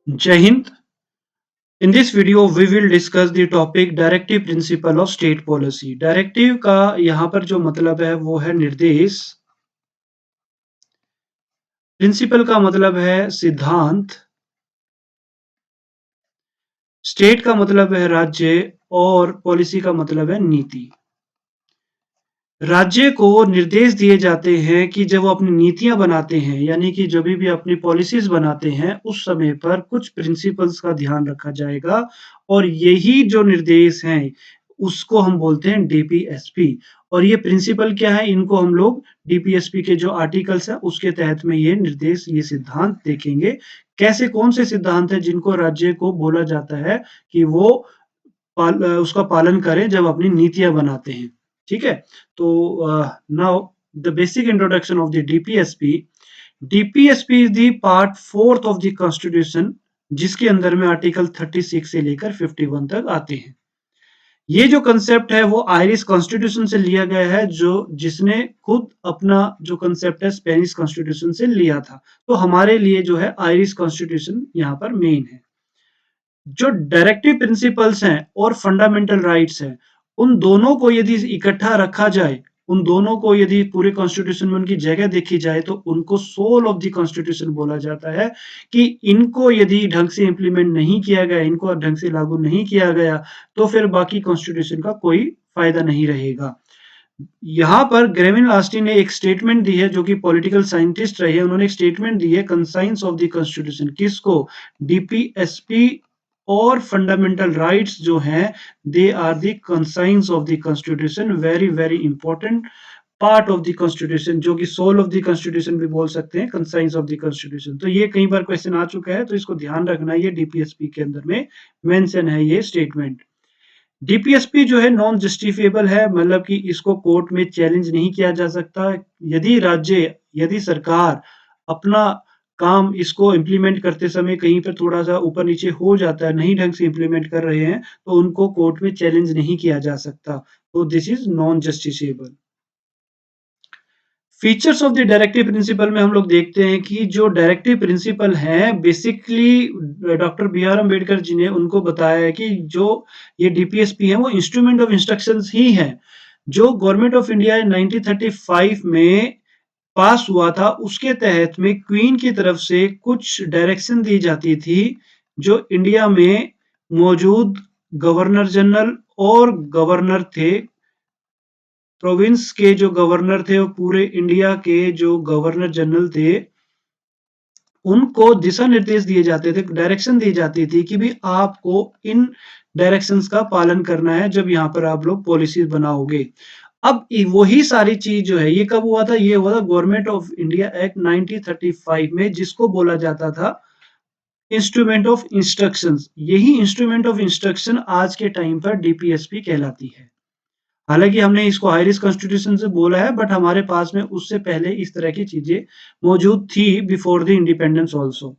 Jai Hind. In this video, we will discuss the topic Directive Principle of State Policy. Directive का यहाँ पर जो मतलब है वो है निर्देश। प्रिंसिपल का मतलब है सिद्धांत। स्टेट का मतलब है राज्य और पॉलिसी का मतलब है नीति। राज्य को निर्देश दिए जाते हैं कि जब वो अपनी नीतियां बनाते हैं, यानी कि जब भी अपनी पॉलिसीज बनाते हैं, उस समय पर कुछ प्रिंसिपल्स का ध्यान रखा जाएगा और यही जो निर्देश हैं, उसको हम बोलते हैं डीपीएसपी। और ये प्रिंसिपल क्या है, इनको हम लोग डीपीएसपी के जो आर्टिकल्स हैं, उसके तहत में ये निर्देश, ये सिद्धांत देखेंगे। कैसे, कौन से सिद्धांत है जिनको राज्य को बोला जाता है कि वो उसका पालन करें जब अपनी नीतियां बनाते हैं। ठीक है, तो now the basic introduction of the DPSP. DPSP is the part fourth of the constitution, जिसके अंदर में आर्टिकल 36 से लेकर 51 तक आते हैं। ये जो कंसेप्ट है वो आयरिश कॉन्स्टिट्यूशन से लिया गया है, जो जिसने खुद अपना जो कंसेप्ट है स्पेनिश कॉन्स्टिट्यूशन से लिया था। तो हमारे लिए जो है आयरिश कॉन्स्टिट्यूशन यहाँ पर मेन है। जो डायरेक्टिव प्रिंसिपल्स हैं और फंडामेंटल राइट्स हैं, उन दोनों को यदि इकट्ठा रखा जाए, उन दोनों को यदि पूरे कॉन्स्टिट्यूशन में उनकी जगह देखी जाए, तो उनको सोल ऑफ द कॉन्स्टिट्यूशन बोला जाता है। कि इनको यदि ढंग से इंप्लीमेंट नहीं किया गया, इनको ढंग से लागू नहीं किया गया, तो फिर बाकी कॉन्स्टिट्यूशन का कोई फायदा नहीं रहेगा। यहाँ पर ग्रेविन लास्टी ने एक स्टेटमेंट दी है, जो कि पॉलिटिकल साइंटिस्ट रहे हैं। उन्होंने एक स्टेटमेंट दी है, कंसाइंस ऑफ द कॉन्स्टिट्यूशन। किसको? डीपीएसपी और फंडामेंटल राइट्स जो हैं, they are the conscience of the constitution. Very very important part of the constitution, जो कि सोल ऑफ द कॉन्स्टिट्यूशन भी बोल सकते हैं, कंसाइंस ऑफ द कॉन्स्टिट्यूशन। तो ये कई बार क्वेश्चन आ चुका है, तो इसको ध्यान रखना। ये डीपीएसपी के अंदर में मेंशन है ये स्टेटमेंट। डीपीएसपी जो है नॉन जस्टिफिएबल है, मतलब कि इसको कोर्ट में चैलेंज नहीं किया जा सकता। यदि राज्य, यदि सरकार अपना काम इसको इम्प्लीमेंट करते समय कहीं पर थोड़ा-सा ऊपर-नीचे हो जाता है, नहीं ढंग से इम्प्लीमेंट कर रहे हैं, तो उनको कोर्ट में चैलेंज नहीं किया जा सकता। तो this is non justiciable. Features of the directive principle में हम लोग देखते हैं कि जो डायरेक्टिव प्रिंसिपल हैं, basically doctor B R Ambedkar ji ने उनको बताया है कि जो ये डीपीएसपी है वो इंस्ट्रूमेंट ऑफ इंस्ट्रक्शंस ही है। जो गवर्नमेंट ऑफ इंडिया 1935 में पास हुआ था, उसके तहत में क्वीन की तरफ से कुछ डायरेक्शन दी जाती थी, जो इंडिया में मौजूद गवर्नर जनरल और गवर्नर थे, प्रोविंस के जो गवर्नर थे, वो पूरे इंडिया के जो गवर्नर जनरल थे, उनको दिशा निर्देश दिए जाते थे, डायरेक्शन दी जाती थी कि भी आपको इन डायरेक्शंस का पालन करना है जब यहाँ पर आप लोग पॉलिसीज बनाओगे। अब वही सारी चीज जो है, ये कब हुआ था? ये हुआ था गवर्नमेंट ऑफ इंडिया एक्ट 1935 में, जिसको बोला जाता था इंस्ट्रूमेंट ऑफ इंस्ट्रक्शंस। यही इंस्ट्रूमेंट ऑफ इंस्ट्रक्शन आज के टाइम पर डीपीएसपी कहलाती है। हालाँकि हमने इसको आयरिश कॉन्स्टिट्यूशन से बोला है, बट हमारे पास में उससे पहले इस तरह की चीज़ें मौजूद थी, बिफोर द इंडिपेंडेंस आल्सो।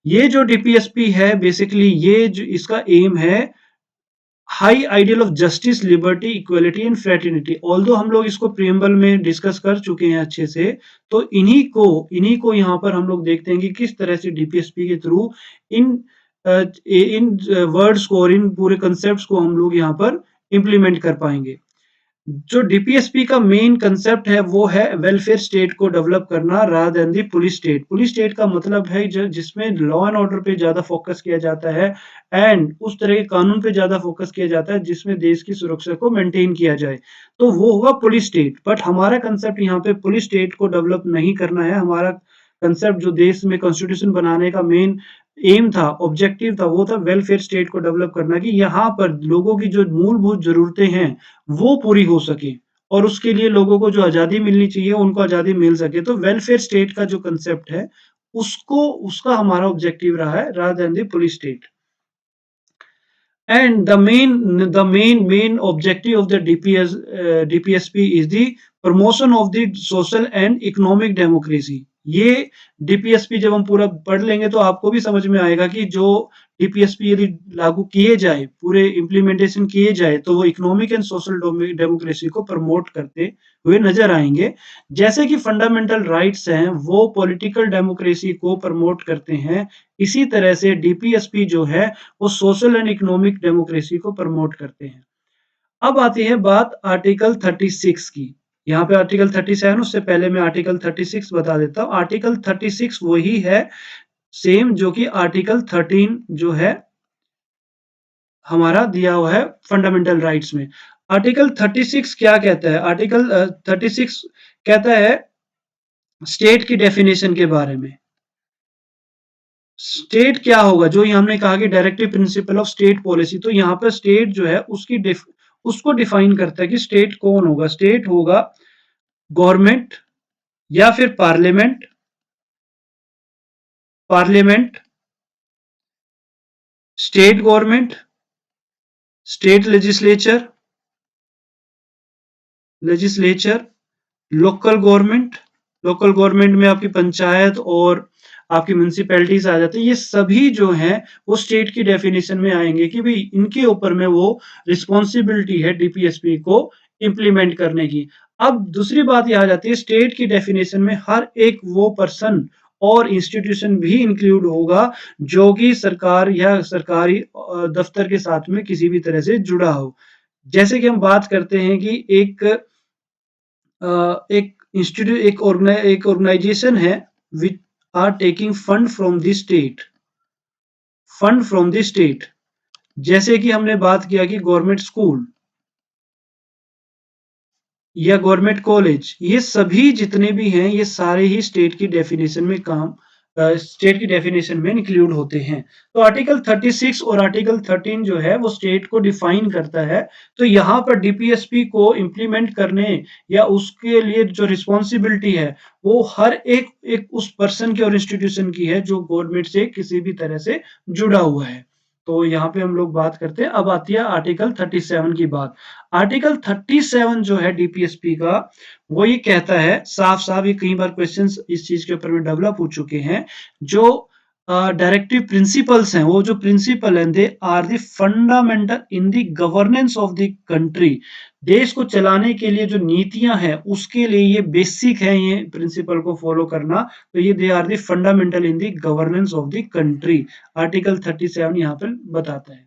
ये जो डीपीएसपी है, बेसिकली ये जो इसका एम है, high ideal of justice, liberty, equality and fraternity. Although हम लोग इसको प्रिएम्बल में डिस्कस कर चुके हैं अच्छे से, तो इन्हीं को यहाँ पर हम लोग देखते हैं कि किस तरह से डीपीएसपी के थ्रू इन इन वर्ड्स को और इन पूरे कंसेप्ट्स को हम लोग यहाँ पर इम्प्लीमेंट कर पाएँगे। जो डीपीएसपी का मेन कंसेप्ट है, वो है वेलफेयर स्टेट को डेवलप करना रादर देन दी पुलिस स्टेट। पुलिस स्टेट का मतलब है जिसमें लॉ एंड ऑर्डर पे ज़्यादा फोकस किया जाता है, एंड उस तरह के कानून पे ज़्यादा फोकस किया जाता है जिसमें देश की सुरक्षा को मेंटेन किया जाए। तो वो होगा पुलिस स्टेट। बट हमारा कंसेप्ट यहाँ पे पुलिस स्टेट को डेवलप नहीं करना है। हमारा कंसेप्ट जो देश में कॉन्स्टिट्यूशन बनाने का मेन एम था, ऑब्जेक्टिव था, वो था वेलफेयर स्टेट को डेवलप करना, कि यहाँ पर लोगों की जो मूलभूत ज़रूरतें हैं, वो पूरी हो सके और उसके लिए लोगों को जो आज़ादी मिलनी चाहिए, उनको आज़ादी मिल सके। तो वेलफेयर स्टेट का जो कंसेप्ट है, उसको उसका हमारा ऑब्जेक्टिव रहा है rather than the police state. And the main objective of the DPSP is the promotion of the social and economic democracy. ये डीपीएसपी जब हम पूरा पढ़ लेंगे तो आपको भी समझ में आएगा कि जो डीपीएसपी यदि लागू किए जाए, पूरे इम्प्लीमेंटेशन किए जाए, तो वो इकोनॉमिक एंड सोशल डेमोक्रेसी को प्रमोट करते हुए नजर आएंगे। जैसे कि फंडामेंटल राइट्स हैं वो पॉलिटिकल डेमोक्रेसी को प्रमोट करते हैं, इसी तरह से डीपीएसपी जो है वो सोशल एंड इकोनॉमिक डेमोक्रेसी को प्रमोट करते हैं। अब आती है बात आर्टिकल 36 की। यहाँ पे आर्टिकल 37, उससे पहले मैं आर्टिकल 36 बता देता हूँ। आर्टिकल 36 वही है सेम जो कि आर्टिकल 13 जो है हमारा दिया हुआ है फंडामेंटल राइट्स में। आर्टिकल 36 क्या कहता है? आर्टिकल 36 कहता है स्टेट की डेफिनेशन के बारे में। स्टेट क्या होगा? जो ये हमने कहा कि directive principle of state policy, तो यहाँ पे स्टेट जो है उसको डिफाइन करता है कि स्टेट कौन होगा। स्टेट होगा गवर्नमेंट या फिर parliament, parliament, state government, state legislature, legislature, local government, local government में आपकी पंचायत और आपकी म्युनिसिपैलिटीज आ जाती है। ये सभी जो हैं वो स्टेट की डेफिनेशन में आएंगे कि भाई इनके ऊपर में वो रिस्पॉन्सिबिलिटी है डीपीएसपी को इम्प्लीमेंट करने की। अब दूसरी बात यह आ जाती है स्टेट की डेफिनेशन में हर एक वो पर्सन और इंस्टीट्यूशन भी इंक्लूड होगा जो कि सरकार या सरकारी दफ्तर के साथ में किसी भी तरह से जुड़ा हो। जैसे कि हम बात करते हैं कि एक इंस्टीट्यूट एक ऑर्गेनाइजेशन है which are taking fund from the state, fund from the state. जैसे कि हमने बात किया कि गवर्नमेंट स्कूल या गवर्नमेंट कॉलेज, ये सभी जितने भी हैं ये सारे ही स्टेट की डेफिनेशन में स्टेट की डेफिनेशन में इंक्लूड होते हैं। तो आर्टिकल 36 और आर्टिकल 13 जो है वो स्टेट को डिफाइन करता है। तो यहाँ पर डीपीएसपी को इम्प्लीमेंट करने या उसके लिए जो रिस्पॉन्सिबिलिटी है वो हर एक एक उस पर्सन की और इंस्टीट्यूशन की है जो गवर्नमेंट से किसी भी तरह से जुड़ा हुआ है। तो यहाँ पे हम लोग बात करते हैं। अब आती है आर्टिकल 37 की बात। आर्टिकल 37 जो है डीपीएसपी का वो ये कहता है साफ साफ, ये कई बार क्वेश्चंस इस चीज के ऊपर में डेवलप हो चुके हैं, जो डायरेक्टिव प्रिंसिपल्स हैं, वो जो प्रिंसिपल हैं they are the fundamental in the governance of the country. देश को चलाने के लिए जो नीतियां हैं उसके लिए ये बेसिक है, ये प्रिंसिपल को फॉलो करना। तो ये they are the fundamental in the governance of the country, article 37 यहाँ पर बताता है।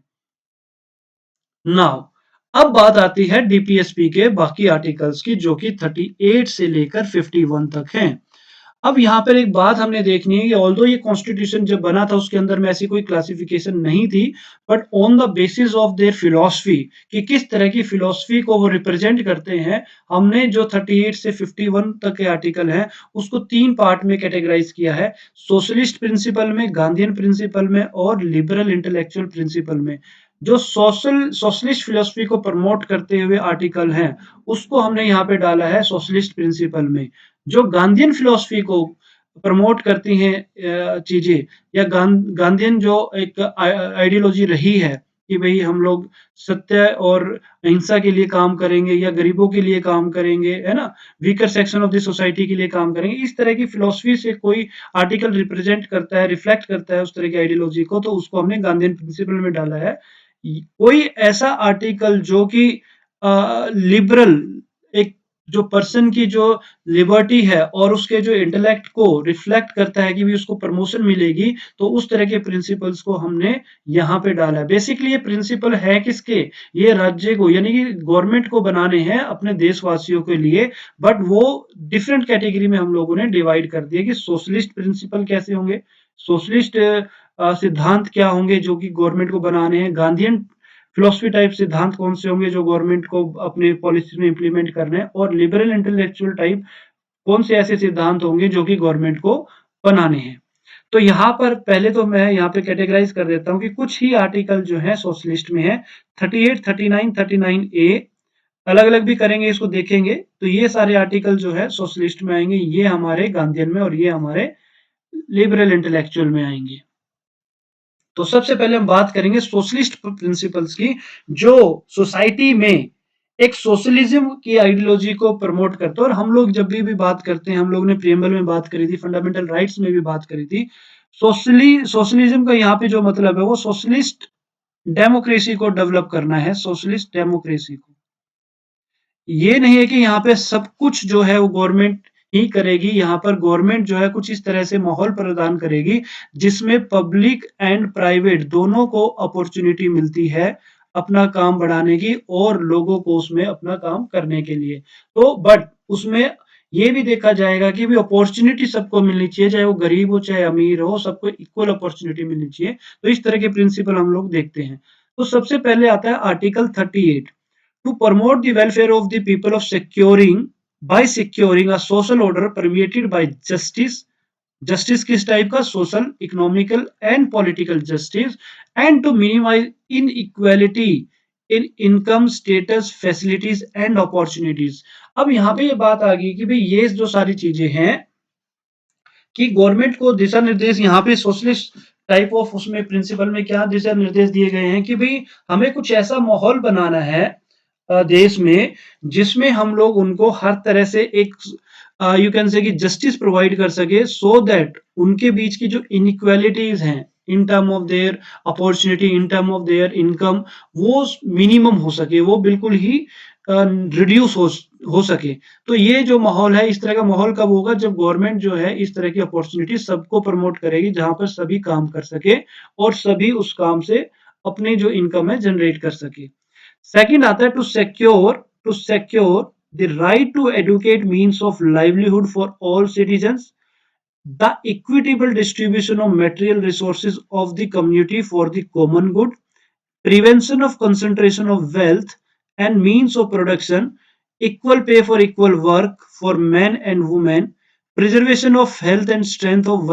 नाउ अब बात आती है डीपीएसपी के बाकी आर्टिकल्स की जो कि 38 से लेकर 51 तक हैं। अब यहाँ पर एक बात हमने देखनी है कि ऑल्दो ये कॉन्स्टिट्यूशन जब बना था उसके अंदर में ऐसी कोई क्लासिफिकेशन नहीं थी, but on the basis of their philosophy कि किस तरह की फिलॉसफी को वो रिप्रेजेंट करते हैं, हमने जो 38 से 51 तक के आर्टिकल हैं उसको 3 पार्ट में कैटेगराइज किया है। सोशलिस्ट प्रिंसिपल में, गांधीयन प्रिंसिपल में और लिबरल इंटेलेक्चुअल प्रिंसिपल में। जो सोशलिस्ट फिलॉसफी को प्रमोट करते हुए आर्टिकल हैं उसको हमने यहाँ पे डाला है सोशलिस्ट प्रिंसिपल में। जो गांधीयन फिलॉसफी को प्रमोट करती हैं चीजें, या गांधीयन जो एक आइडियोलॉजी रही है कि भाई हम लोग सत्य और अहिंसा के लिए काम करेंगे या गरीबों के लिए काम करेंगे, है ना, weaker section of the society के लिए काम करेंगे, इस तरह की फिलॉसफी से कोई आर्टिकल रिप्रेजेंट करता है, रिफ्लेक्ट करता है उस तरह की आइडियोलॉजी को, तो उसको हमने गांधीयन प्रिंसिपल में डाला है। कोई ऐसा आर्टिकल जो कि लिबरल, एक जो पर्सन की जो लिबर्टी है और उसके जो इंटेलेक्ट को रिफ्लेक्ट करता है कि भी उसको प्रमोशन मिलेगी, तो उस तरह के प्रिंसिपल्स को हमने यहाँ पे डाला है। बेसिकली ये प्रिंसिपल है किसके? ये राज्य को यानी कि गवर्नमेंट को बनाने हैं अपने देशवासियों के लिए, बट वो डिफरेंट कैटेगरी में हम लोगों ने डिवाइड कर दिया कि सोशलिस्ट प्रिंसिपल कैसे होंगे, सोशलिस्ट सिद्धांत क्या होंगे जो कि गवर्नमेंट को बनाने हैं, गांधीयन फिलोसफी टाइप सिद्धांत कौन से होंगे जो गवर्नमेंट को अपने पॉलिसी में इंप्लीमेंट करने हैं, और लिबरल इंटेलेक्चुअल टाइप कौन से ऐसे सिद्धांत होंगे जो कि गवर्नमेंट को बनाने हैं। तो यहाँ पर पहले तो मैं यहाँ पे कैटेगराइज कर देता हूँ कि कुछ ही आर्टिकल जो है सोशलिस्ट में है। 38, 39, 39 ए अलग अलग भी करेंगे, इसको देखेंगे, तो ये सारे आर्टिकल जो है सोशलिस्ट में आएंगे, ये हमारे गांधीयन में और ये हमारे लिबरल इंटेलेक्चुअल में आएंगे। तो सबसे पहले हम बात करेंगे सोशलिस्ट प्रिंसिपल्स की, जो सोसाइटी में एक सोशलिज्म की आइडियोलॉजी को प्रमोट करता है। और हम लोग जब भी बात करते हैं, हम लोग ने प्रियम्बल में बात करी थी, फंडामेंटल राइट्स में भी बात करी थी। सोशलिज्म का यहाँ पे जो मतलब है वो सोशलिस्ट डेमोक्रेसी को डेवलप करना है, सोशलिस्ट डेमोक्रेसी को। ये नहीं है कि यहाँ पे सब कुछ जो है वो गवर्नमेंट ही करेगी, यहाँ पर गवर्नमेंट जो है कुछ इस तरह से माहौल प्रदान करेगी, जिसमें पब्लिक एंड प्राइवेट दोनों को अपॉर्च्युनिटी मिलती है अपना काम बढ़ाने की और लोगों को उसमें अपना काम करने के लिए। तो बट उसमें ये भी देखा जाएगा कि भी अपॉर्च्युनिटी सबको मिलनी चाहिए, चाहे वो गरीब हो, चाहे अमीर हो, सबको इक्वल अपॉर्च्युनिटी मिलनी चाहिए। तो इस तरह के प्रिंसिपल हम लोग देखते हैं। तो सबसे पहले आता है article 38, to promote the welfare of the people of securing a social order permeated by justice. Justice किस टाइप का? Social, economical and political justice, and to minimize inequality in income, status, facilities and opportunities. अब यहाँ पे ये बात आ गई कि भाई ये जो सारी चीजें हैं कि गवर्नमेंट को दिशा निर्देश, यहाँ पे सोशलिस्ट टाइप ऑफ उसमें प्रिंसिपल में क्या दिशा निर्देश दिए गए हैं कि भाई हमें कुछ ऐसा माहौल बनाना है देश में, जिसमें हम लोग उनको हर तरह से एक यू कैन से कि जस्टिस प्रोवाइड कर सके, सो दैट उनके बीच की जो इनइक्वालिटीज हैं in term of their opportunity, in term of their income, वो मिनिमम हो सके, वो बिल्कुल ही रिड्यूस हो सके। तो ये जो माहौल है, इस तरह का माहौल कब होगा? जब गवर्नमेंट जो है इस तरह की अपॉर्चुनिटी सबको प्रमोट करेगी, जहां पर सभी काम कर सके और सभी उस काम से अपनी जो इनकम है जनरेट कर सके। सेकंड आता है to secure the right to educate means of livelihood for all citizens, the equitable distribution of material resources of the community for the common good, prevention of concentration of wealth and means of production, equal pay for equal work for men and women, preservation of health and strength of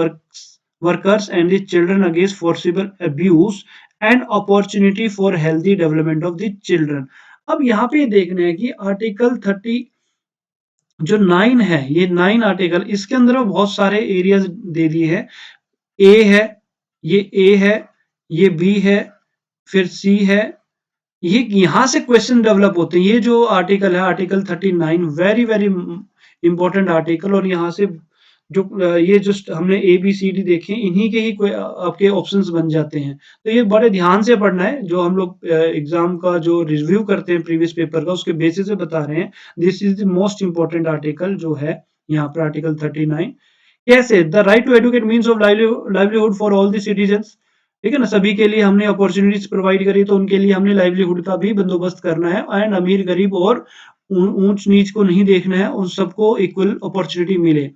workers and the children against forcible abuse, and opportunity for healthy development of the children। अब यहाँ पे देखना है कि article 30 जो 9 है, ये 9 article, इसके अंदर बहुत सारे एरियाज दे दिए हैं। ए है, ये ये बी है, फिर सी है। ये यहाँ से क्वेश्चन डेवलप होते हैं। ये जो आर्टिकल है, article 39, very very important article. और यहाँ से जो ये जो हमने ए बी सी डी देखे, इन्हीं के ही कोई आपके ऑप्शंस बन जाते हैं। तो ये बड़े ध्यान से पढ़ना है। जो हम लोग एग्जाम का जो रिव्यू करते हैं प्रीवियस पेपर का, उसके बेसिस पे बता रहे हैं। This is the most important article जो है यहाँ पर आर्टिकल 39। कैसे? The right to educate means of livelihood for all the citizens. ठीक है ना, सभी के लिए हमने अपॉर्चुनिटीज प्रोवाइड करी, तो उनके लिए हमने लाइवलीहुड का भी बंदोबस्त करना है। एंड अमीर गरीब और ऊंच नीच को नहीं देखना है, उन सबको इक्वल अपॉर्चुनिटी मिले।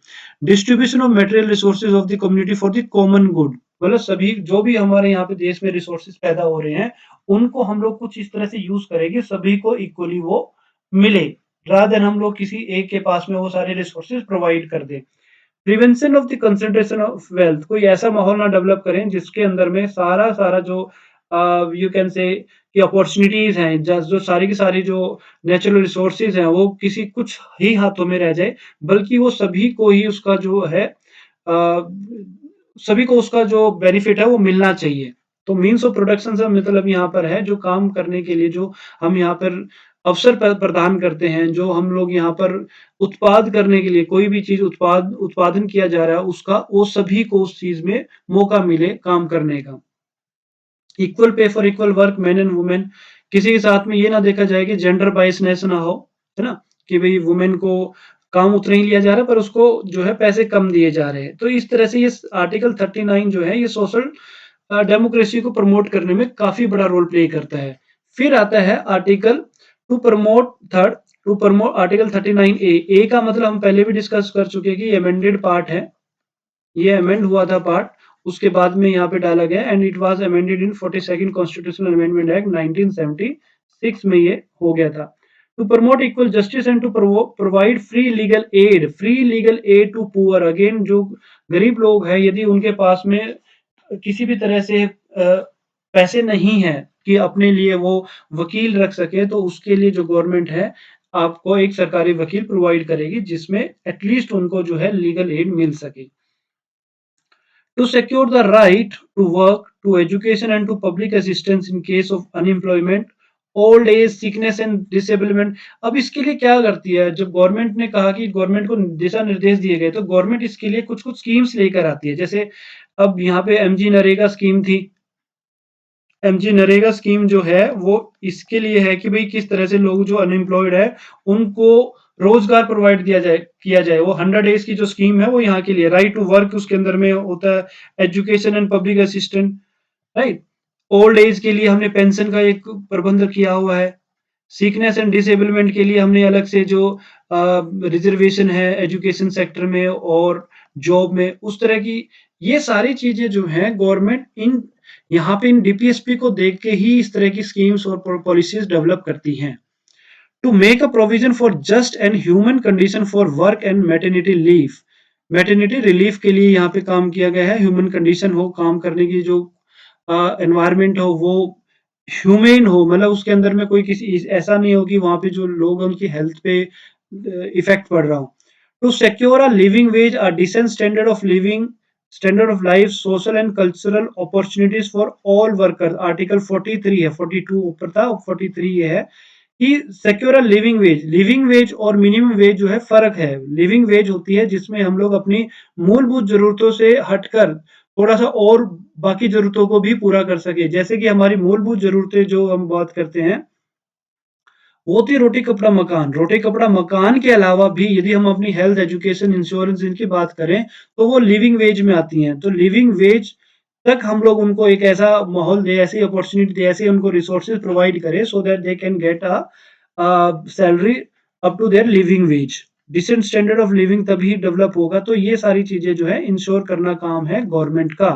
Distribution of material resources of the community for the common good, मतलब सभी जो भी हमारे यहाँ पे देश में रिसोर्सेज पैदा हो रहे हैं, उनको हम लोग कुछ इस तरह से यूज करेंगे सभी को इक्वली वो मिले, रादर देन हम लोग किसी एक के पास में वो सारे रिसोर्सेज प्रोवाइड कर दें। Prevention of the concentration of wealth, कोई ऐसा माहौल ना डेवलप करें जिसके अंदर में सारा सारा जो यू कैन से कि अपॉर्चुनिटीज हैं, जो सारी की सारी जो नेचुरल रिसोर्सेज हैं, वो किसी कुछ ही हाथों में रह जाए, बल्कि वो सभी को ही उसका जो है सभी को उसका जो बेनिफिट है वो मिलना चाहिए। तो मीन्स ऑफ प्रोडक्शन से मतलब यहाँ पर है जो काम करने के लिए जो हम यहाँ पर अवसर प्रदान करते हैं, जो हम लोग यहाँ पर उत्पाद करने के लिए कोई भी चीज उत्पादन किया जा रहा है, उसका वो सभी को उस चीज में मौका मिले काम करने का। Equal pay for equal work, man and women, किसी के साथ में ये ना देखा जाए कि जेंडर बायसनेस ना हो, है ना, कि भाई वुमेन को काम उतना ही लिया जा रहा है पर उसको जो है पैसे कम दिए जा रहे हैं। तो इस तरह से ये आर्टिकल 39 जो है ये सोशल डेमोक्रेसी को प्रमोट करने में काफी बड़ा रोल प्ले करता है। फिर आता है article to promote third to promote article 39 A का मतलब हम पहले भी डिस्कस कर चुके हैं कि अमेंडेड पार्ट है, ये अमेंड हुआ था पार्ट, उसके बाद में यहाँ पे डाला गया and it was amended in 42nd constitutional amendment act 1976 में ये हो गया था। To promote equal justice and to provide free legal aid to poor, again जो गरीब लोग हैं, यदि उनके पास में किसी भी तरह से पैसे नहीं है कि अपने लिए वो वकील रख सके, तो उसके लिए जो गवर्नमेंट है आपको एक सरकारी वकील प्रोवाइड करेगी, जिसमें एटलीस्ट उनको जो है लीगल एड मिल सके। To secure the right to work, to education and to public assistance in case of unemployment old age, sickness and disablement. अब इसके लिए क्या करती है, जब गवर्नमेंट ने कहा कि गवर्नमेंट को दिशा निर्देश दिए गए, तो गवर्नमेंट इसके लिए कुछ-कुछ स्कीम्स लेकर आती है। जैसे अब यहाँ पे एमजी नरेगा स्कीम थी। एमजी नरेगा स्कीम जो है वो इसके लिए है कि भई किस तरह से लोग जो अनएम्प्लॉयड है, उनको रोज़गार प्रोवाइड किया जाए। वो 100 डेज़ की जो स्कीम है वो यहाँ के लिए, राइट टू वर्क उसके अंदर में होता है, education and public assistant, right? Old age के लिए हमने पेंशन का एक प्रबंध किया हुआ है। सिकनेस एंड डिसेबलमेंट के लिए हमने अलग से जो रिजर्वेशन है एजुकेशन सेक्टर में और जॉब में, उस तरह की ये सारी चीज़ें जो हैं गवर्नमेंट इन यहाँ पे इन डीपीएसपी को देख के ही इस तरह की स्कीम्स और पॉलिसीज़ डेवलप करती हैं। To make a provision for just and human condition for work and maternity leave. Maternity relief के लिए यहाँ पे काम किया गया है, ह्यूमन कंडीशन हो, काम करने की जो एनवायरनमेंट हो वो ह्यूमेन हो, मतलब उसके अंदर में कोई किसी ऐसा नहीं हो कि वहाँ पे जो लोग हैं उनकी हेल्थ पे इफेक्ट पड़ रहा हो। To secure a living wage, a decent standard of life, social and cultural opportunities for all worker, article 43 है, 42 ऊपर था, 43 ये है कि सिक्योर अ लिविंग वेज और मिनिमम वेज जो है फर्क है। लिविंग वेज होती है जिसमें हम लोग अपनी मूलभूत जरूरतों से हटकर थोड़ा सा और बाकी जरूरतों को भी पूरा कर सके। जैसे कि हमारी मूलभूत जरूरतें जो हम बात करते हैं वो थी रोटी कपड़ा मकान। रोटी कपड़ा मकान के अलावा भी यदि हम अपनी हेल्थ, एजुकेशन, इंश्योरेंस इनकी बात करें तो वो लिविंग वेज में आती हैं। तो लिविंग वेज तक हम लोग उनको एक ऐसा माहौल दें, ऐसी अपॉर्चुनिटी दें, ऐसे उनको रिसोर्सेज प्रोवाइड करें so that they can get salary up to their living wage. Decent standard of living तभी डेवलप होगा। तो ये सारी चीजें जो है इंश्योर करना काम है गवर्नमेंट का।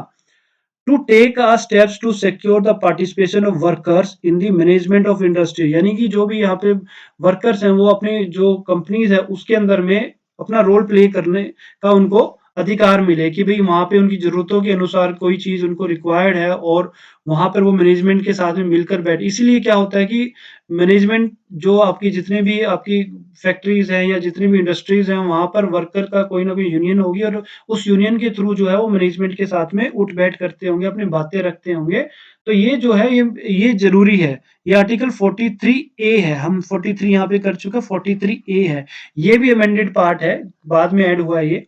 To take steps to secure the participation of workers in the management of industry, यानी कि जो भी यहाँ पे वर्कर्स हैं वो अपने जो कंपनीज है उसके अंदर में अपना रोल प्ले करने का उनको अधिकार मिले कि भाई वहां पे उनकी जरूरतों के अनुसार कोई चीज उनको रिक्वायर्ड है और वहां पर वो मैनेजमेंट के साथ में मिलकर बैठे। इसीलिए क्या होता है कि मैनेजमेंट जो आपकी जितने भी आपकी फैक्ट्रीज हैं या जितनी भी इंडस्ट्रीज हैं वहां पर वर्कर का कोई ना कोई यूनियन होगी और उस यूनियन के थ्रू जो है वो मैनेजमेंट के साथ में उठ-बैठ करते होंगे, अपनी बातें रखते होंगे। तो ये जो है ये ज़रूरी है। ये आर्टिकल 43 ए है, हम 43 यहाँ पे कर चुके हैं, 43 ए है। ये भी अमेंडेड पार्ट है, बाद में ऐड हुआ है ये।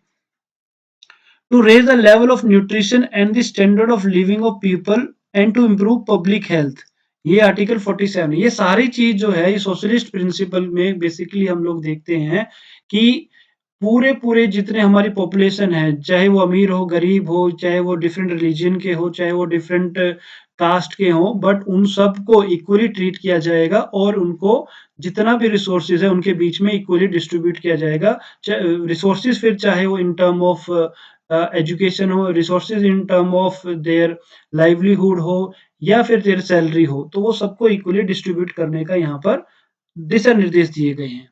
To raise the level of nutrition and the standard of living of people and to improve public health. ये आर्टिकल 47। ये सारी चीज़ जो है ये सोशलिस्ट प्रिंसिपल में बेसिकली हम लोग देखते हैं कि पूरे-पूरे जितने हमारी पॉपुलेशन है, चाहे वो अमीर हो, गरीब हो, चाहे वो डिफरेंट रिलिजन के हो, चाहे वो डिफरेंट कास्ट के हों, बट उन सबको इक्वली ट्रीट किया जाएगा और उनको जितना भी रिसोर्सेज़ है, उनके बीच में इक्वली डिस्ट्रीब्यूट किया जाएगा। रिसोर्सेज़ फिर चाहे वो इन टर्म ऑफ एजुकेशन हो, resources in term of their livelihood हो या फिर देयर सैलरी हो, तो वो सबको इक्वली डिस्ट्रीब्यूट करने का यहाँ पर दिशा निर्देश दिए गए हैं।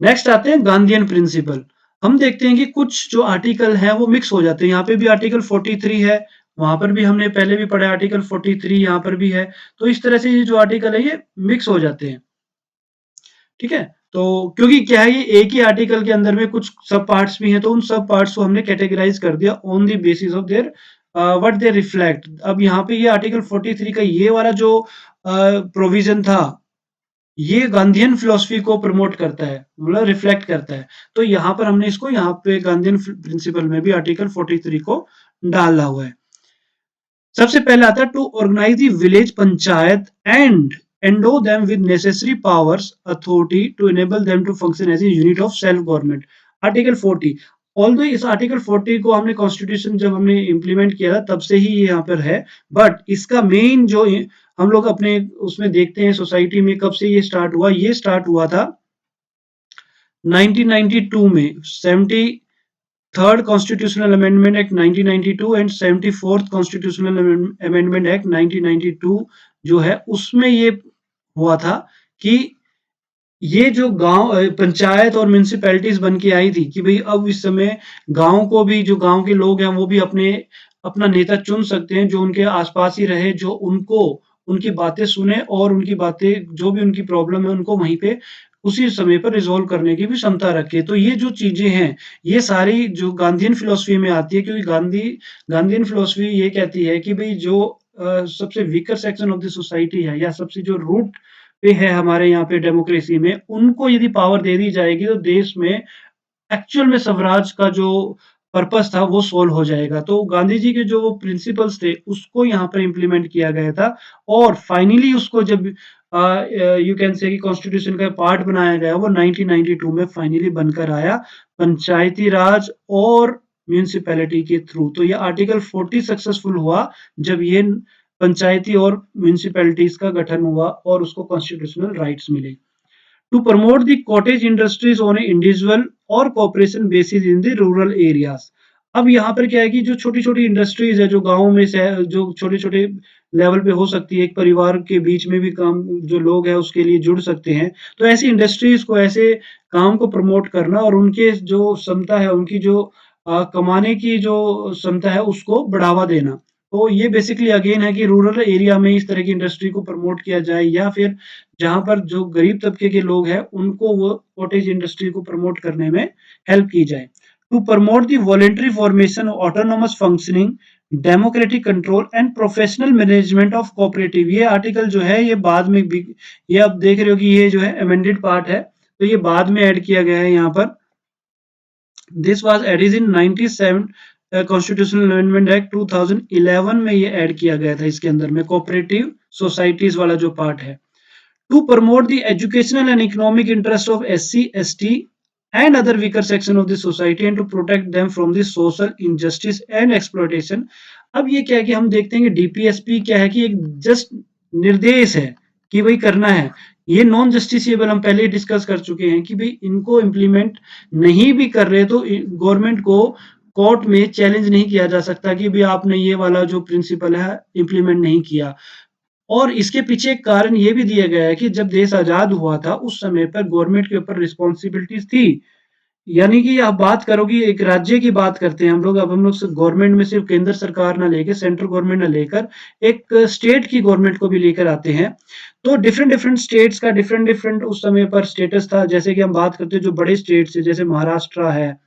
नेक्स्ट आते हैं गांधीयन प्रिंसिपल। हम देखते हैं कि कुछ जो आर्टिकल हैं वो मिक्स हो जाते हैं। यहाँ पे भी आर्टिकल 43 है, वहाँ पर भी हमने पहले भी पढ़ा है आर्टिकल 43 यहाँ पर भी है। तो इस तरह से ये जो आर्टिकल है ये मिक्स हो जाते हैं। ठीक है? तो क्योंकि क्या है ये एक ही आर्टिकल के अंदर में कुछ सब पार्ट्स भी हैं तो उन सब पार्ट्स को हमने कैटेगराइज़ कर दिया on the basis of their what they reflect. अब यहाँ पे ये आर्टिकल 43 का ये वाला जो प्रोविज़न था ये गांधीयन फिलॉसफी को प्रमोट करता है, मतलब रिफ्लेक्ट करता है। तो यहाँ पर हमने इसको यहाँ पे गांधीयन प्रिंसिपल में भी आर्टिकल 43 को डाला हुआ है। सबसे पहले आता है to organise the village panchayat and endow them with necessary powers authority to enable them to function as a unit of self government. Article 40। Although इस आर्टिकल 40 को हमने कॉन्स्टिट्यूशन जब हमने इंप्लीमेंट किया था तब से ही ये यहाँ पर है, बट इसका मेन जो हम लोग अपने उसमें देखते हैं सोसाइटी में कब से ये स्टार्ट हुआ, ये स्टार्ट हुआ था 1992 में। 73rd constitutional amendment act 1992 and 74th constitutional amendment act 1992 जो है उसमें ये हुआ था कि ये जो गांव पंचायत और म्युनिसिपैलिटीज बन के आई थी कि भाई अब इस समय गांव को भी जो गांव के लोग हैं वो भी अपना नेता चुन सकते हैं जो उनके आसपास ही रहे, जो उनको उनकी बातें सुने और उनकी बातें जो भी उनकी प्रॉब्लम है उनको वहीं पे उसी समय पर रिजॉल्व करने की भी क्षमता रखे। तो ये जो चीजें हैं ये सारी जो गांधीयन फिलॉसफी में आती है, क्योंकि गांधीयन फिलॉसफी ये कहती है कि भाई जो सबसे weaker section of the society है या सबसे जो रूट पे है हमारे यहाँ पे डेमोक्रेसी में, उनको यदि पावर दे दी जाएगी तो देश में एक्चुअल में स्वराज का जो पर्पस था वो सोल्व हो जाएगा। तो गांधी जी के जो वो प्रिंसिपल्स थे उसको यहाँ पर इम्प्लीमेंट किया गया था और फाइनली उसको जब यू कैन से कि कॉन्स्टिट्यूशन का पार्ट बनाया गया वो 1992 में फाइनली बनकर आया पंचायती राज और म्युनिसिपैलिटी के थ्रू। तो ये आर्टिकल 40 सक्सेसफुल हुआ जब ये पंचायती और म्युनिसिपैलिटीज का गठन हुआ और उसको कॉन्स्टिट्यूशनल राइट्स मिले। To promote the cottage industries on a individual और cooperation basis in the rural areas। अब यहाँ पर क्या है कि जो छोटी-छोटी इंडस्ट्रीज है जो गाँव में से जो छोटे-छोटे लेवल पे हो सकती है, एक परिवार के बीच में भी काम जो लोग हैं उसके लिए जुड़ सकते हैं। तो ऐसी इंडस्ट्रीज को ऐसे काम को प्रमोट करना और उनके जो क्षमता है, उनकी जो कमाने की जो क्षमता है उसको बढ़ावा देना। तो ये बेसिकली अगेन है कि रूरल एरिया में इस तरह की इंडस्ट्री को प्रमोट किया जाए या फिर जहाँ पर जो गरीब तबके के लोग हैं, उनको वो कॉटेज इंडस्ट्री को प्रमोट करने में हेल्प की जाए। To promote the voluntary formation, autonomous functioning, democratic control and professional management of cooperative. ये आर्टिकल जो है ये बाद में भी ये आप देख रहे हो कि ये जो है अमेंडेड पार्ट है, तो ये बाद में ऐड किया गया है यहाँ पर। This was added in 97 constitutional amendment act 2011 में ये ऐड किया गया था इसके अंदर में कोऑपरेटिव सोसाइटीज वाला जो पार्ट है। To promote the educational and economic interest of SC, ST and other weaker section of the society and to protect them from the social injustice and exploitation। अब ये क्या है कि हम देखते हैं कि डीपीएसपी क्या है कि एक जस्ट निर्देश है कि भाई करना है। ये नॉन जस्टिसिएबल हम पहले ही डिस्कस कर चुके हैं कि भाई इनको इम्प्लीमेंट नहीं भी कर रहे तो गवर्नमेंट को कोर्ट में चैलेंज नहीं किया जा सकता कि भाई आपने ये वाला जो प्रिंसिपल है इम्प्लीमेंट नहीं किया। और इसके पीछे एक कारण ये भी दिया गया है कि जब देश आजाद हुआ था उस समय पर गवर्नमेंट के ऊपर रिस्पॉन्सिबिलिटीज थी। यानी कि आप बात करोगे एक राज्य की बात करते हैं हम लोग, अब हम लोग गवर्नमेंट में सिर्फ केंद्र सरकार ना लेके सेंट्रल गवर्नमेंट ना लेकर एक स्टेट की गवर्नमेंट को भी लेकर आते हैं। तो डिफरेंट डिफरेंट स्टेट्स का डिफरेंट डिफरेंट उस समय पर स्टेटस था। जैसे कि हम बात करते हैं जो बड़े स्टेट्स है जैसे महाराष्ट्र है,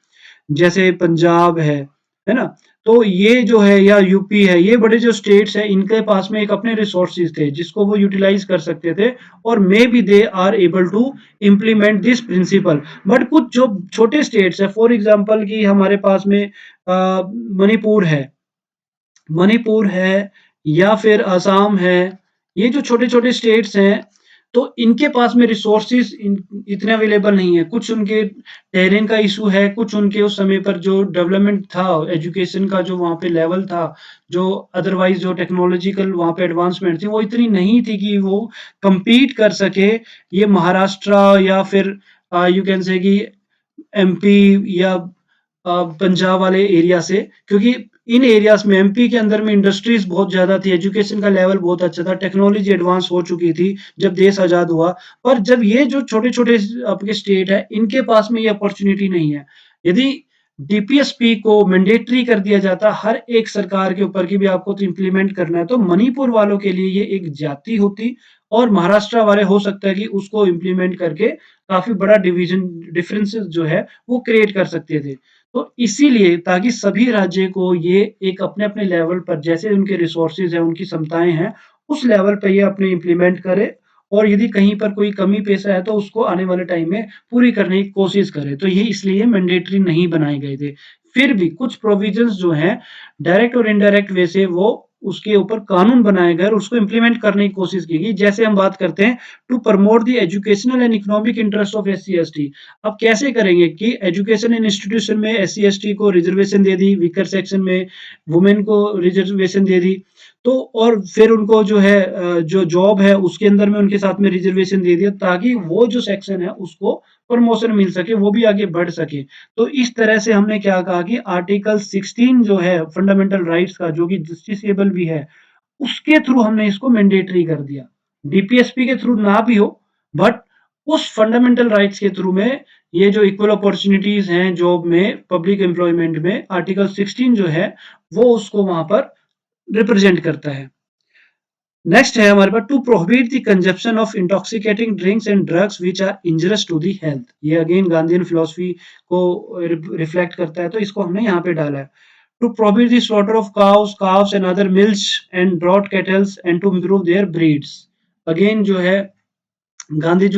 जैसे पंजाब है ना? तो ये जो है या यूपी है, ये बड़े जो स्टेट्स हैं इनके पास में एक अपने रिसोर्सेज थे जिसको वो यूटिलाइज कर सकते थे और maybe they are able to implement this principle. But कुछ जो छोटे स्टेट्स है फॉर एग्जांपल कि हमारे पास में मणिपुर है, मणिपुर है या फिर असम है, ये जो छोटे-छोटे स्टेट्स हैं, तो इनके पास में रिसोर्सेज़ इतने अवेलेबल नहीं है। कुछ उनके टेरेन का इश्यू है, कुछ उनके उस समय पर जो डेवलपमेंट था, एजुकेशन का जो वहाँ पे लेवल था, जो अदरवाइज़ जो टेक्नोलॉजिकल वहाँ पे एडवांसमेंट थी, वो इतनी नहीं थी कि वो कम्पीट कर सके, ये महाराष्ट्र या फिर यू कैन से कि एमपी या पंजाब वाले एरिया से, क्योंकि इन एरियाज में एमपी के अंदर में इंडस्ट्रीज बहुत ज्यादा थी, एजुकेशन का लेवल बहुत अच्छा था, टेक्नोलॉजी एडवांस हो चुकी थी जब देश आजाद हुआ। पर जब ये जो छोटे छोटे आपके स्टेट है इनके पास में ये अपॉर्चुनिटी नहीं है। यदि डीपीएसपी को मैंडेटरी कर दिया जाता हर एक सरकार के ऊपर कि भी आपको तो इम्प्लीमेंट करना है, तो मणिपुर वालों के लिए ये एक जाति होती और महाराष्ट्र वाले हो सकता है कि उसको इम्प्लीमेंट करके काफी बड़ा डिवीजन डिफरेंसेस जो है वो क्रिएट कर सकते थे। तो इसीलिए ताकि सभी राज्य को ये एक अपने-अपने लेवल पर जैसे उनके रिसोर्सेज़ हैं, उनकी क्षमताएँ हैं, उस लेवल पे ये अपने इम्प्लीमेंट करे और यदि कहीं पर कोई कमी पेशा है तो उसको आने वाले टाइम में पूरी करने की कोशिश करे। तो ये इसलिए मैंडेटरी नहीं बनाए गए थे। फिर भी कुछ प्रोविजंस जो हैं डायरेक्ट और इनडायरेक्ट वे से वो उसके ऊपर कानून बनाए गए और उसको इम्प्लीमेंट करने की कोशिश की गई। जैसे हम बात करते हैं to promote the educational and economic interest of SC ST. अब कैसे करेंगे कि एजुकेशन इंस्टीट्यूशन में एससी-एसटी को रिजर्वेशन दे दी, वीकर सेक्शन में वुमेन को रिजर्वेशन दे दी। तो और फिर उनको जो है जो जॉब है उसके अंदर में उनके साथ में रिजर्वेशन दे दिया ताकि वो जो सेक्शन है उसको प्रमोशन मिल सके, वो भी आगे बढ़ सके। तो इस तरह से हमने क्या कहा कि आर्टिकल 16 जो है फंडामेंटल राइट्स का जो कि जस्टिसेबल भी है, उसके थ्रू हमने इसको मैंडेटरी कर दिया। डीपीएसपी के थ्रू ना भी हो बट उस फंडामेंटल राइट्स के थ्रू में ये जो इक्वल अपॉर्चुनिटीज हैं जॉब में, पब्लिक एम्प्लॉयमेंट में आर्टिकल 16 जो है वो उसको वहां पर रिप्रेजेंट करता है। नेक्स्ट है हमारे पास to prohibit the consumption of intoxicating drinks and drugs which are injurious to the health. ये अगेन गांधीयन फिलॉसफी को रिफ्लेक्ट करता है तो इसको हमने यहाँ पे डाला है। To prohibit the slaughter of cows, calves and other mills and broad cattles and to improve their breeds. Again जो है गांधी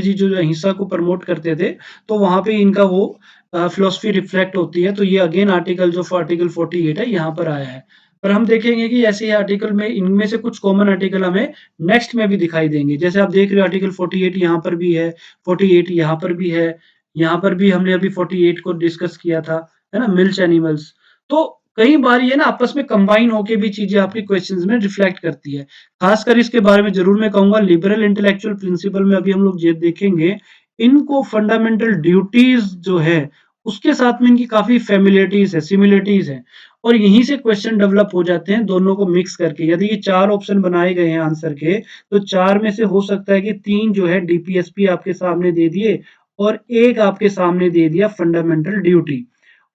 जी जो अहिंसा को प्रमोट करते थे, तो वहाँ पे इनका वो फ़िलॉसफ़ी रिफ्लेक्ट होती है, तो ये अगेन आर्टिकल 48 है, यहाँ पर आया है। पर हम देखेंगे कि ऐसे ही आर्टिकल में इनमें से कुछ कॉमन आर्टिकल हमें नेक्स्ट में भी दिखाई देंगे। जैसे आप देख रहे हो आर्टिकल 48 यहाँ पर भी है, 48 यहाँ पर भी है, यहाँ पर भी हमने अभी 48 को डिस्कस किया था, है ना? Milch animals. तो कई बार ये ना आपस में कंबाइन होके भी चीज़ें आपके क्वेश्चन्स में रिफ्लेक्ट करती है। खासकर इसके बारे में ज़रूर मैं कहूँगा लिबरल इंटेलेक्चुअल प्रिंसिपल में अभी हम लोग जे देखेंगे, इनको फंडामेंटल ड्यूटीज़ जो है, उसके साथ में इनकी काफ़ी फ़ैमिलियरिटीज़ है, सिमिलरिटीज़ हैं और यहीं से क्वेश्चन डेवलप हो जाते हैं दोनों को मिक्स करके। यदि ये 4 ऑप्शन बनाए गए हैं आंसर के, तो 4 में से हो सकता है कि 3 जो है डीपीएसपी आपके सामने दे दिए और 1 आपके सामने दे दिया फंडामेंटल ड्यूटी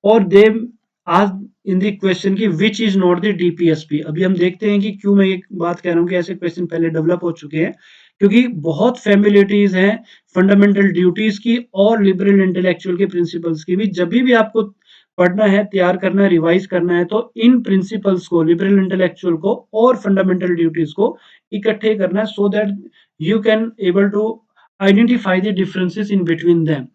और they asked in the question कि which is not the DPSP. अभी हम देखते हैं कि क्यों मैं ये बात कह रहा हूँ कि ऐसे क्वेश्चन पहले डेवलप हो चुके हैं, क्योंकि बहुत फ़ैमिलियरिटीज़ हैं फंडामेंटल ड्यूटीज़ की और लिबरल इंटेलेक्चुअल के प्रिंसिपल्स की भी। जभी भी आपको पढ़ना है, तैयार करना है, रिवाइज़ करना है, तो इन प्रिंसिपल्स को, लिबरल इंटेलेक्चुअल को और फंडामेंटल ड्यूटीज़ को इकट्ठे करना है so that you can able to identify the differences in between them.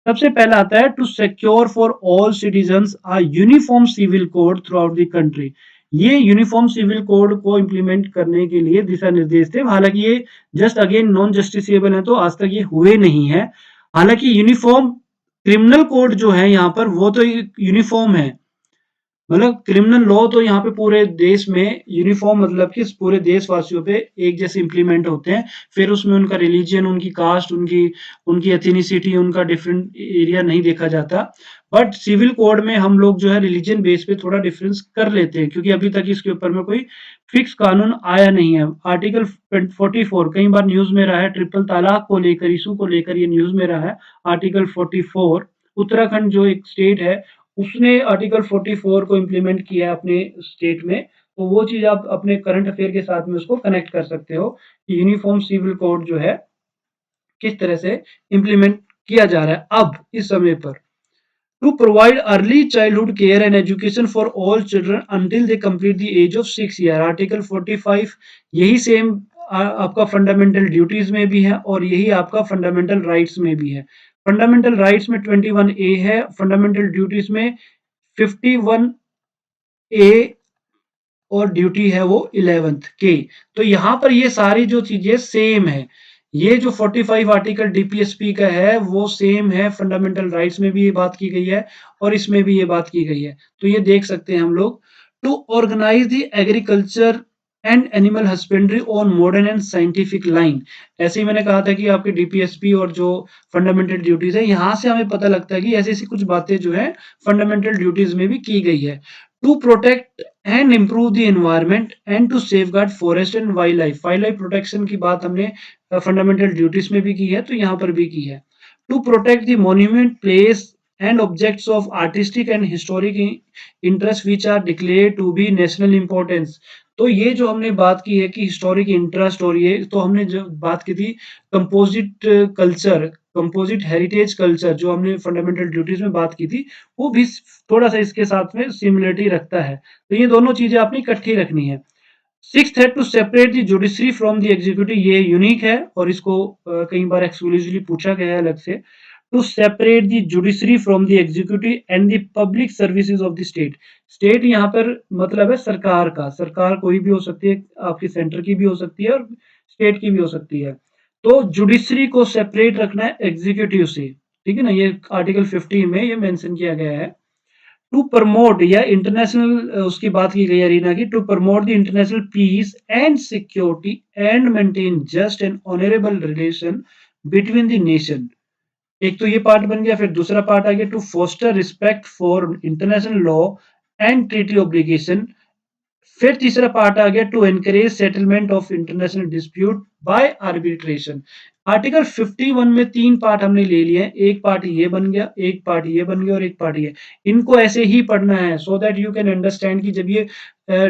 सबसे पहला आता है to secure for all citizens a uniform civil code throughout the country. ये यूनिफॉर्म सिविल कोड को इम्प्लीमेंट करने के लिए दिशा निर्देश थे। हालांकि ये जस्ट अगेन नॉन जस्टिसेबल है, तो आज तक ये हुए नहीं है। हालांकि यूनिफॉर्म क्रिमिनल कोड जो है यहाँ पर वो तो यूनिफॉर्म है, मतलब क्रिमिनल लॉ तो यहाँ पे पूरे देश में यूनिफॉर्म मतलब कि पूरे देशवासियों पे एक जैसे इम्प्लीमेंट होते हैं। फिर उसमें उनका रिलीजन, उनकी कास्ट, उनकी उनकी एथनिसिटी, उनका डिफरेंट एरिया नहीं देखा जाता। बट सिविल कोड में हम लोग जो है रिलीजन बेस पे थोड़ा डिफरेंस कर लेते हैं क्योंकि अभी तक इसके ऊपर में कोई फिक्स कानून आया नहीं है। आर्टिकल 44 कई बार न्यूज़ में रहा है, ट्रिपल तलाक को लेकर, इश्यू को लेकर ये न्यूज़ में रहा है। आर्टिकल 44 उत्तराखंड जो एक स्टेट है उसने आर्टिकल 44 को इम्प्लीमेंट किया है अपने स्टेट में, तो वो चीज़ आप अपने करंट अफेयर के साथ में उसको कनेक्ट कर सकते हो कि यूनिफॉर्म सिविल कोड जो है, किस तरह से इम्प्लीमेंट किया जा रहा है अब इस समय पर। To provide early childhood care and education for all children until they complete the age of 6 year. Article 45 यही सेम आपका फंडामेंटल ड्यूटीज में भी है और यही आपका फंडामेंटल राइट्स में भी है। फंडामेंटल राइट्स में 21 ए है, फंडामेंटल ड्यूटीज में 51 ए और ड्यूटी है वो 11th के। तो यहाँ पर ये सारी जो चीजें सेम है। ये जो 45 आर्टिकल डीपीएसपी का है वो सेम है, फंडामेंटल राइट्स में भी ये बात की गई है और इसमें भी ये बात की गई है। तो ये देख सकते हैं हम लोग। To organise the agriculture and animal husbandry on modern and scientific line. ऐसे ही मैंने कहा था कि आपके डीपीएसपी और जो फंडामेंटल ड्यूटीज है, यहाँ से हमें पता लगता है कि ऐसी ऐसी कुछ बातें जो है फंडामेंटल ड्यूटीज में भी की गई है। To protect and improve the environment and to safeguard forest and wild life. Wild life protection की बात हमने फंडामेंटल ड्यूटीज में भी की है, तो यहाँ पर भी की है। To protect the monument place and objects of artistic and historic interest which are declare to be national importance. तो ये जो हमने बात की है कि हिस्टोरिक इंटरेस्ट और ये तो हमने जो बात की थी composite culture, composite heritage culture जो हमने फंडामेंटल ड्यूटीज में बात की थी, वो भी थोड़ा सा इसके साथ में सिमिलरिटी रखता है। तो ये दोनों चीजें आपने इकट्ठी रखनी है। सिक्स्थ है to separate the judiciary from the executive. ये यूनिक है और इसको कई बार एक्सक्लूसिवली पूछा गया है अलग से। To separate the judiciary from the executive and the public services of the state. State यहाँ पर मतलब है सरकार का, सरकार कोई भी हो सकती है, आपकी सेंटर की भी हो सकती है और स्टेट की भी हो सकती है। तो जुडिशरी को सेपरेट रखना है एग्जीक्यूटिव से, ठीक है ना, ये आर्टिकल 50 में ये मेंशन किया गया है। टू प्रमोट या इंटरनेशनल उसकी बात की गई अरीना की, to promote the international peace and security and maintain just and honourable relation between the nation. एक तो ये पार्ट बन गया, फिर दूसरा पार्ट आ गया to foster respect for international law and treaty obligation. फिर तीसरा पार्ट आ गया to encourage settlement of international dispute by arbitration. Article 51 में 3 पार्ट हमने ले लिए हैं, एक पार्ट ये बन गया, एक पार्ट ये बन गया और एक पार्ट ये। इनको ऐसे ही पढ़ना है so that you can understand कि जब ये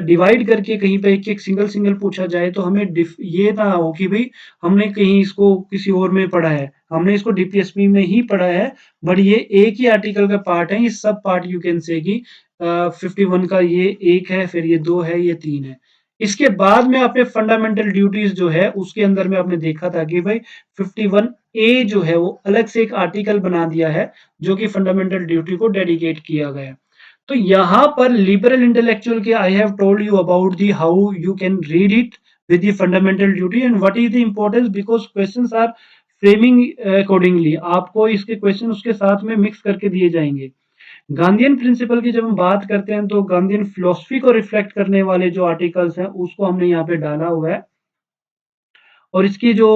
डिवाइड करके कहीं पे एक-एक सिंगल-सिंगल पूछा जाए तो हमें ये ना हो कि भई हमने कहीं इसको किसी और में पढ़ा है। हमने इसको डीपीएसपी में ही पढ़ा है, बट ये एक ही आर्टिकल का पार्ट है, ये सब पार्ट यू कैन से कि 51 का ये 1 है, फिर ये 2 है, ये 3 है। इसके बाद में आपने फंडामेंटल ड्यूटीज जो है उसके अंदर में आपने देखा था कि भाई 51 ए जो है वो अलग से एक आर्टिकल बना दिया है जो कि फंडामेंटल ड्यूटी को डेडिकेट किया गया है। तो यहाँ पर लिबरल इंटेलेक्चुअल के I have told you about the how you can read it with the fundamental duty and what is the importance because questions are framing accordingly। आपको इसके क्वेश्चन उसके साथ में मिक्स करके दिए जाएंगे। गांधीयन प्रिंसिपल की जब हम बात करते हैं तो गांधीयन फिलोसफी को रिफ्लेक्ट करने वाले जो आर्टिकल्स हैं उसको हमने यहाँ पे डाला हुआ है और इसके जो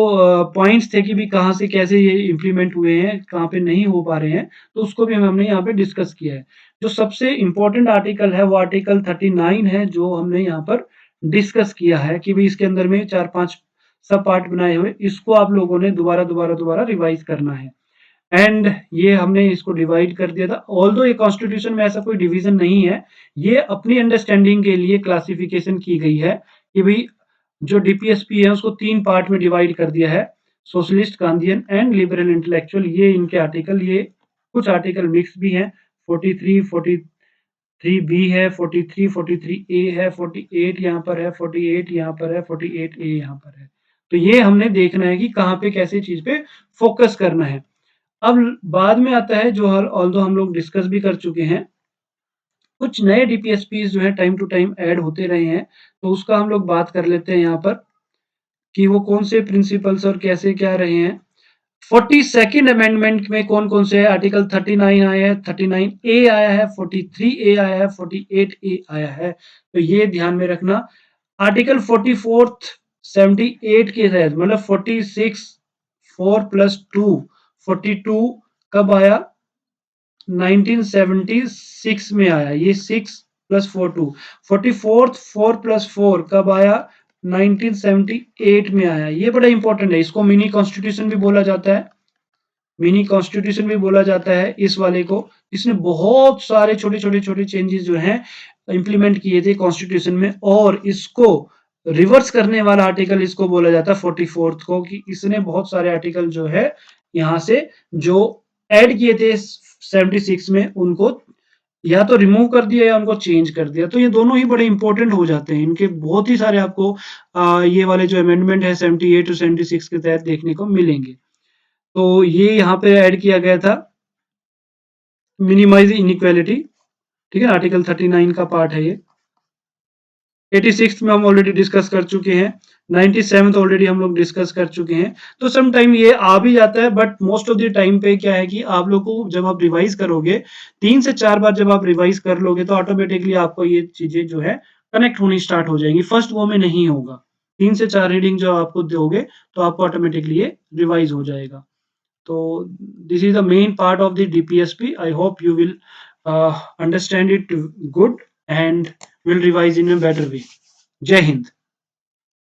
पॉइंट्स थे कि भी कहाँ से कैसे ये इम्प्लीमेंट हुए हैं, कहाँ पे नहीं हो पा रहे हैं, तो उसको भी हमने यहाँ पे डिस्कस किया है। जो सबसे इम्पोर्टेंट आर्टिकल है वो आर्टिकल 39 है जो हमने यहाँ पर डिस्कस किया है कि भाई इसके अंदर में 4-5 सब पार्ट बनाए हुए, इसको आप लोगों ने दोबारा रिवाइज करना है। एंड ये हमने इसको डिवाइड कर दिया था। ऑल्दो ये कॉन्स्टिट्यूशन में ऐसा कोई डिवीजन नहीं है, ये अपनी अंडरस्टैंडिंग के लिए क्लासिफिकेशन की गई है कि भाई जो डीपीएसपी है उसको 3 पार्ट में डिवाइड कर दिया है, socialist, Gandhian and liberal intellectual. ये इनके आर्टिकल, ये कुछ आर्टिकल मिक्स भी हैं, 43, 43 बी है, 43, 43 ए है, 48 यहाँ पर है, 48 यहाँ पर है, 48 ए यहाँ पर है। तो ये हमने देखना है कि कहाँ पे कैसे चीज पे फोकस करना है। अब बाद में आता है जो ऑल्दो हम लोग डिस्कस भी कर चुके हैं, कुछ नए डीपीएसपीज जो है टाइम टू टाइम ऐड होते रहे हैं, तो उसका हम लोग बात कर लेते हैं यहाँ पर कि वो कौन से प्रिंसिपल्स और कैसे क्या रहे हैं। 42nd अमेंडमेंट में कौन कौन से है, आर्टिकल 39 आया है, 39 ए आया है, 43 ए आया है, 48 ए आया है। तो ये ध्यान में रखना। आर्टिकल 44th 78 के तहत मतलब 46 4 प्लस 2 42 कब आया, 1976 में आया। ये 6 प्लस 4 2 44th 4 प्लस 4 कब आया, 1978 में आया। ये बड़ा इंपॉर्टेंट है, इसको मिनी कॉन्स्टिट्यूशन भी बोला जाता है, मिनी कॉन्स्टिट्यूशन भी बोला जाता है इस वाले को। इसने बहुत सारे छोटे छोटे छोटे चेंजेस जो हैं इंप्लीमेंट किए थे कॉन्स्टिट्यूशन में, और इसको रिवर्स करने वाला आर्टिकल इसको बोला जाता है 44th को, कि इसने बहुत सारे आर्टिकल जो है यहाँ से जो ऐड किए थे 76 में उनको या तो रिमूव कर दिया या उनको चेंज कर दिया। तो ये दोनों ही बड़े इंपॉर्टेंट हो जाते हैं, इनके बहुत ही सारे आपको ये वाले जो अमेंडमेंट है 78 टू 76 के तहत देखने को मिलेंगे। तो ये यहाँ पे ऐड किया गया था मिनिमाइज इनइक्वालिटी, ठीक है, आर्टिकल 39 का पार्ट है ये। 86 में हम ऑलरेडी डिस्कस कर चुके हैं, 97 ऑलरेडी हम लोग डिस्कस कर चुके हैं। तो सम टाइम ये आ भी जाता है, but most of the time पे क्या है कि आप लोग को जब आप रिवाइज करोगे 3 से 4 बार जब आप रिवाइज कर लोगे तो ऑटोमेटिकली आपको ये चीजें जो है कनेक्ट होनी स्टार्ट हो जाएंगी। फर्स्ट वो में नहीं होगा, 3 से 4 रीडिंग जो आपको दोगे तो आपको ऑटोमेटिकली ये रिवाइज हो जाएगा। तो this is the main part of the DPSP. I hope you will understand it good and will revise in a better way. Jai Hind.